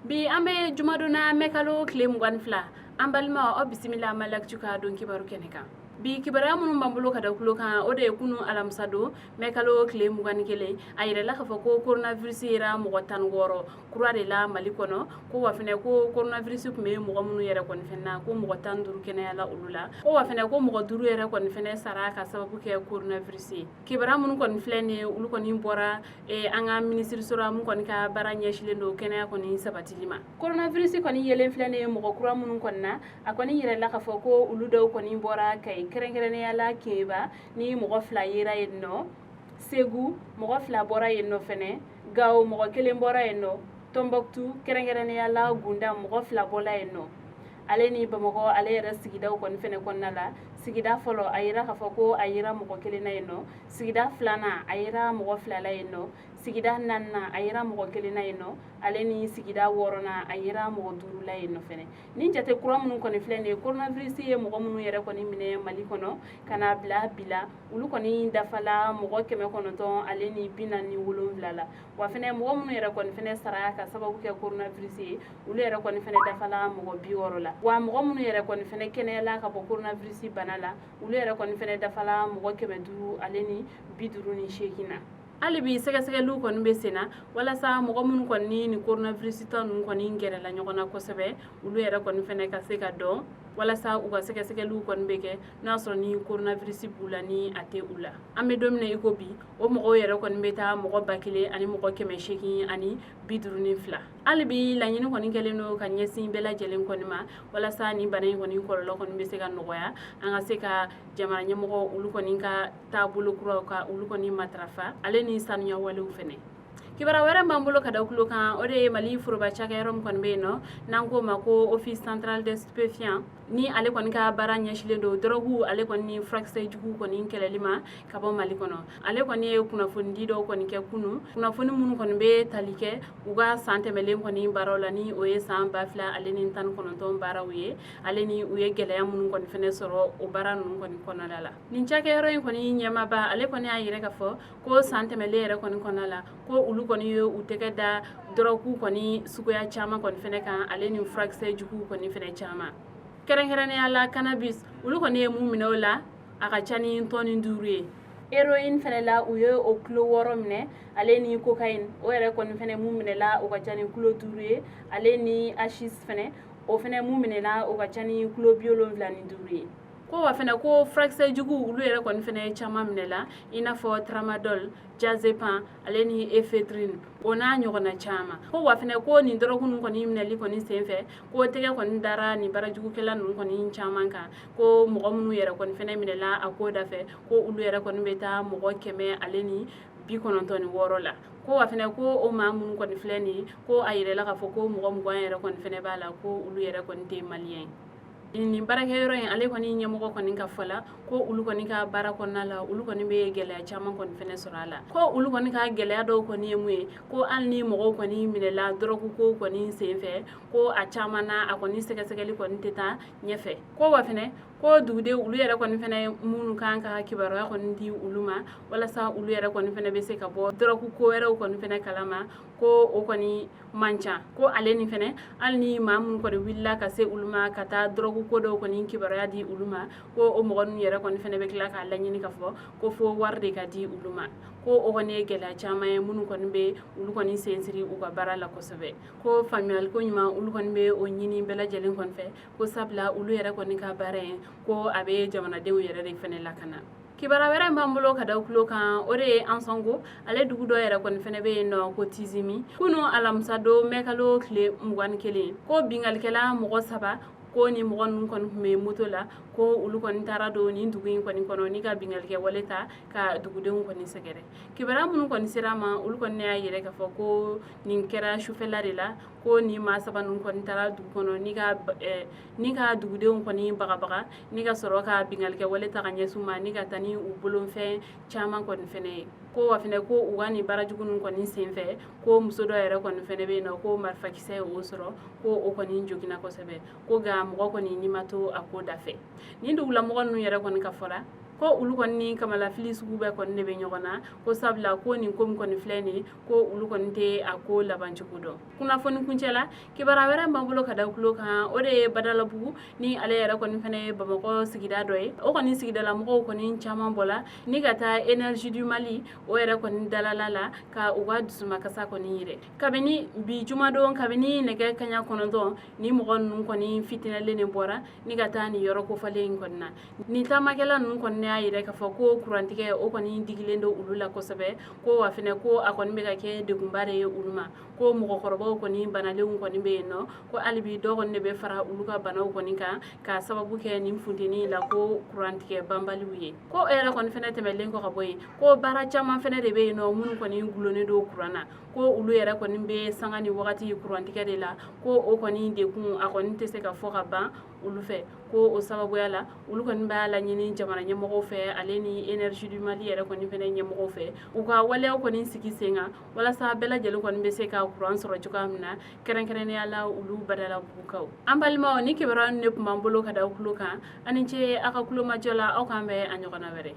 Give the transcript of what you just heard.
bi ambe jumadona mekalo klem gwanfla ambalma o bismillah Maliactu ka don kibaru keneka bi kibara mun bambulo kada kulo kan o de kunu alamsado mekalo klem gwan kele ayre la khafo ko coronavirus ira mo tan goro kura de la malikono ko wafene ko coronavirus ku me mo munu yere kon fenna ko mo tan duru kene la ulula ko wafene ko mo duru yere kon fene sara ka sababu ke coronavirus kibara mun kon flene ulu kon imbora e anga ministre sura mun kon ka baranya shilendo kene kon sabatilima coronavirus kon yele flene mo kura mun kon na akoni yere la khafo ko ulu do kon imbora kay kerengere yala keba ni mo fla yira yenno segu mo fla bora yenno fene gaw mo kelen bora yenno Tombouctou kerengere yala gunda mo fla bola yenno ale ni bamako ale yara sigida kon fene kon nala sigida folo ayira khafako ayira mo kelena yenno sigida flana ayira mo fla la yenno sigida nanna ayira mo kelena yenno ale ni sigida worona ayira mo duru la yenno fene ni jate kuram nun kon flene coronavirus ye mo munu yere kon mine mali kono kana bila ulu kon dafala mo keme kono ton ale ni binani wolonvla la wa fene mo munu yere kon fene sara ka sababu ke coronavirus ye ulu yere kon fene dafala mo bi worola wa mo munu yere kon fene kenela ka coronavirus banala ulu yere kon fene dafala mo keme duru ale ni biduru ni shekina alibi sega lu kon besena wala sa mo mun kon ni coronavirus tan kon ngere la nyogona ko sebe ulu yere kon fene ka sega do wala sa uga sega lu kon beke na so ni coronavirus bulani ate ula ame domine ikobi o mo yere kon beta mo bakile ani mo keme sheki ani biduru ni fla alibi la nyini kon keleno kan nyesi bela jelen kon ma wala sa ni banay kon ko lo kon be sega noya anga seka jamana nyamo ulu kon ka tabulu kro ka ulu kon matrafa ale ni sanya walu fene kibara wera mbambulo kada ukulo kan ode mali furuba chaka rom kon beno nango mako office central des stupefiants ni ale kon ka baranya shilendo drogu ale kon ni fraxe jugu kon inkele lima kabo mali kono ale kon ni kuna fundi do kon ke kunu kuna funi mun kon be talike uga sante mele kon ni barola ni oye sam bafla ale ni tan kon ton barawiye ale ni uye gele mun kon fene soro o baran kon konala ni chaka ro kon ni nyama ba ale kon ayire ka fo ko sante mele re kon konala ko ulu koni yo utegeda drogu koni sugoya chama kon fene kan ale ni fraxe jugu koni fene chama kerengere ne ala cannabis ulu koni mu minola aka chani toni ndure heroin fene la uyo o klo woromne ale ni cocaine o ere kon fene mu minela o ka chani klo dure ale ni ashis fene o fene mu minela o ka chani klo biolon vlani dure ko wa fene ko fraxe jugu ulu ere kon fene chama minela ina fo tramadol jazepam aleni ephedrine ona nyogona chama ko wa fene ko ni drogu nun ko ni mineli ko ni senfe ko tege ko ni dara ni barajugu kala nun ko ni chama ka ko mo munu yere ko fene minela akoda fe ko ulu yere ko beta mo keme aleni bi konontoni worola ko wa fene ko o mamun ko ni fleni ko ayire la ka fo ko mo yere ko fene bala ko ulu yere ko te malien ni barake yoro en ale ko ni nyamo ko ni ka fola ko ulu ko ni ka bara ko nala ulu ko ni be gele chama ko fene sorala ko ulu ko ni ka gele do ko ni emwe ko al ni mo ko ni minela drogu ko ni senfe ko a chama na a ko ni sege li ko ni teta nyefe ko wa fene ko dude ulu yere ko ni fene munu kan ka kibaro ko ni di uluma wala sa ulu yere ko ni fene be se ka bo drogu ko were ko ni fene kalama ko o ko ni mancha ko ale ni fene al ni mamun ko de willa ka se uluma kata drogu ko do ko ni kibaro ya di uluma ko o mo gon yere ko ni fene be kala ka la ni ka ko fo warde ka di uluma ko o ko ne gela chama e munu ko ni be ulu ko ni sensiri u ka barala ko sobe ko familial ko nyima ulu ko ni be o nyini bela jelen kon fe ko sabla ulu yere ko ni ka bare ko abe jamana de yere de fene lakana kibara wera mbambulo kada ukulo kan ore Ansongo ale dugu do yere kon fene be no ko Tizimi kuno alamsado mekalo kle mugwan kele ko bingal kela mugo saba ko ni mugon kon me motola ko ulu kon tara do ni dugu kon kono ni ka bingal ke waleta ka dugu de kon segere kibara mun kon sirama ulu kon ne ayire ka foko ni kera shufelare la ko ni ma saba nun kon tara dugu kono ni ka dugu de kon ni baga ni ka soro ka bingal ke waleta ka nyesuma ni ka tani u bolon fe chama kon fene ko wa fene ko uwani barajugu nun kon ni senfe ko muso do yere kon fene be no ko marfa kise o soro ko o kon ni jogina ko sebe ko ga mo ko ni mato akoda fe ni ndugula mo kon yere kon ka fora ko ulu kɔni kamala fili sugu bɛɛ kɔni de bɛ ɲɔgɔn na ko sabula ko nin ko min kɔni filɛ nin ko ulu kɔni tɛ a ko laban cogo dɔn. Kunnafoni kuncɛ la kibara wɛrɛ b'an bolo ka da kulo kan o de ye Badalabougou ni ale yɛrɛ kɔni fɛnɛ ye Bamakɔ sigida dɔ ye. O kɔni sigidala mɔgɔw kɔni caman bɔla ni ka taa énergie du Mali o yɛrɛ kɔni dalala la ka u ka dusumakasa kɔni yɛrɛ. Kabini bi jumadon kabini nɛgɛ kaɲa 9 ni mɔgɔ ninnu kɔni fitinɛlen de bɔra ni ka taa ni yɔrɔ kofalen in kɔni na. Ni taamakɛla ninnu kɔni y'a yɛrɛ k'a fɔ ko kurantigɛ o kɔni digilen don olu la kosɛbɛ ko wa fɛnɛ ko a kɔni bɛ ka kɛ degunba de ye olu ma ko mɔgɔkɔrɔbaw kɔni banalenw kɔni bɛ yen nɔ ko hali bi dɔ kɔni de bɛ fara olu ka banaw kɔni kan ka sababu kɛ nin funteni la ko kurantigɛ banbaliw ye. Ko o yɛrɛ kɔni fɛnɛ tɛmɛlen kɔ ka bɔ yen ko baara caman fɛnɛ de bɛ yen nɔ minnu kɔni gulonnen don kuran na ko olu yɛrɛ kɔni bɛ sanga ni wagati kurantigɛ de la ko o kɔni dekun a kɔni tɛ se ka fɔ ka ban olu fɛ ko o sababuya la olu kɔni b'a laɲini jamana ɲɛmɔgɔw fɛ ale ni énergie du Mali yɛrɛ kɔni fɛnɛ ɲɛmɔgɔw fɛ u ka waleyaw kɔni sigi sen kan walasa bɛɛ lajɛlen kɔni bɛ se ka kuran sɔrɔ cogoya min na kɛrɛnkɛrɛnnenya la olu Badalabugukaw. An balimaw ni kibaruya ne tun b'an bolo ka da kulo kan ani ce a ka kulomajɔ la aw k'an bɛn a ɲɔgɔnna wɛrɛ.